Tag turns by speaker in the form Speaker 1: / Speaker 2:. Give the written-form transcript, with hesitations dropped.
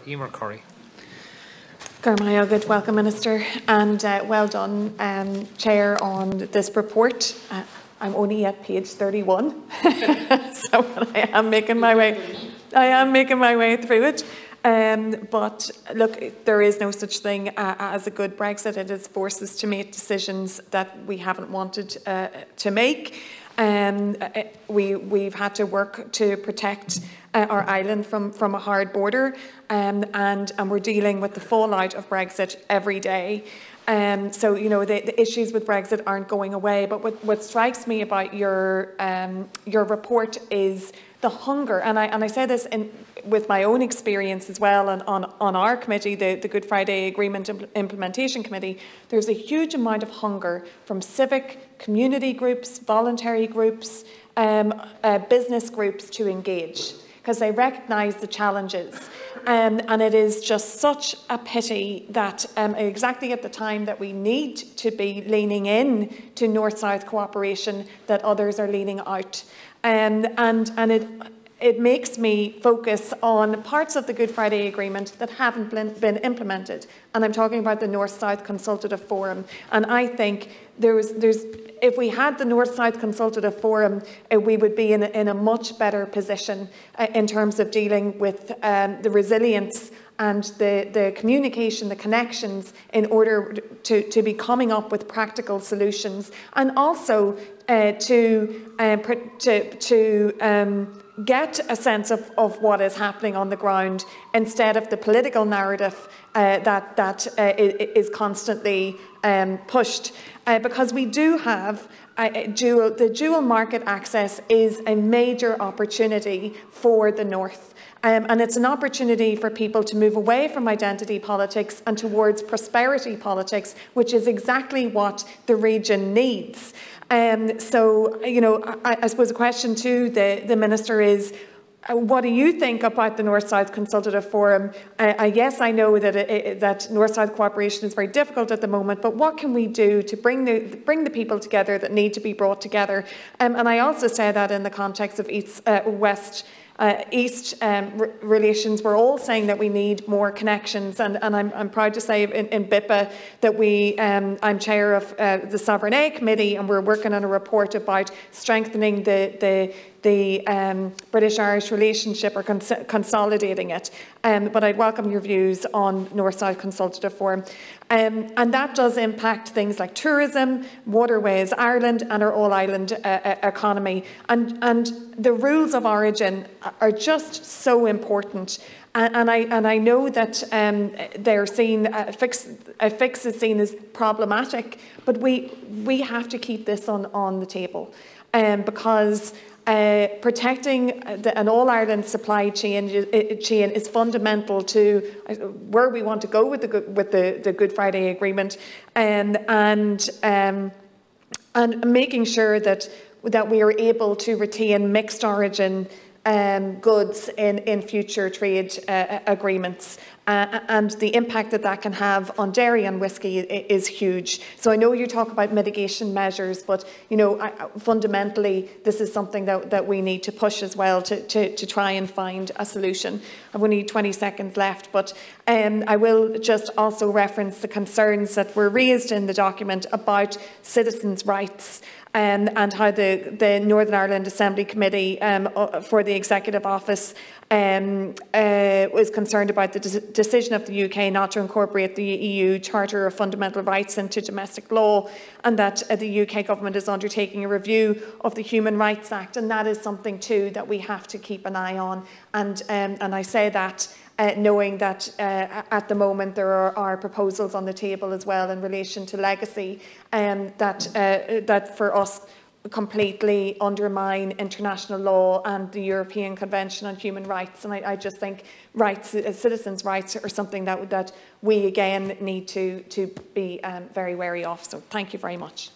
Speaker 1: Emer Currie.
Speaker 2: Good, welcome Minister, and well done Chair on this report. I'm only at page 31, so I am making my way through it. But look, there is no such thing as a good Brexit. It has forced us to make decisions that we haven't wanted to make. We've had to work to protect our island from a hard border, and we're dealing with the fallout of Brexit every day. So, you know, the issues with Brexit aren't going away. But what strikes me about your report is the hunger, and I say this with my own experience as well, and on our committee, the Good Friday Agreement Implementation Committee, there's a huge amount of hunger from civic, community groups, voluntary groups, business groups to engage, because they recognise the challenges. And it is just such a pity that exactly at the time that we need to be leaning in to North-South cooperation, that others are leaning out. And it makes me focus on parts of the Good Friday Agreement that haven't been implemented. And I'm talking about the North-South Consultative Forum. And I think if we had the North-South Consultative Forum, we would be in a much better position in terms of dealing with the resilience and the communication, the connections, in order to be coming up with practical solutions, and also to get a sense of what is happening on the ground, instead of the political narrative that is constantly pushed. Because we do have the dual market access is a major opportunity for the North. And it's an opportunity for people to move away from identity politics and towards prosperity politics, which is exactly what the region needs. So, you know, I suppose a question to the Minister is, what do you think about the North-South Consultative Forum? Yes, I know that North-South cooperation is very difficult at the moment, but what can we do to bring the people together that need to be brought together? And I also say that in the context of West East relations. We're all saying that we need more connections, and I'm proud to say in BIPA that I'm chair of the Sovereign Aid Committee, and we're working on a report about strengthening the British-Irish relationship, or consolidating it. But I'd welcome your views on North-South Consultative Forum. And that does impact things like tourism, Waterways Ireland, and our all-island economy. And the rules of origin are just so important. And I know that they're seen, a fix is seen as problematic, but we have to keep this on the table, because protecting an all-Ireland supply chain is fundamental to where we want to go with the Good Friday Agreement, and making sure that we are able to retain mixed origin goods in future trade agreements, and the impact that can have on dairy and whisky is huge. So I know you talk about mitigation measures, but you know, fundamentally this is something that we need to push as well to try and find a solution. I've only 20 seconds left, but I will just also reference the concerns that were raised in the document about citizens' rights. And how the Northern Ireland Assembly Committee for the Executive Office was concerned about the decision of the UK not to incorporate the EU Charter of Fundamental Rights into domestic law, and that the UK government is undertaking a review of the Human Rights Act, and that is something too that we have to keep an eye on. And I say that knowing that at the moment there are proposals on the table as well in relation to legacy, that for us completely undermine international law and the European Convention on Human Rights. And I just think citizens' rights are something that we again need to be very wary of. So thank you very much.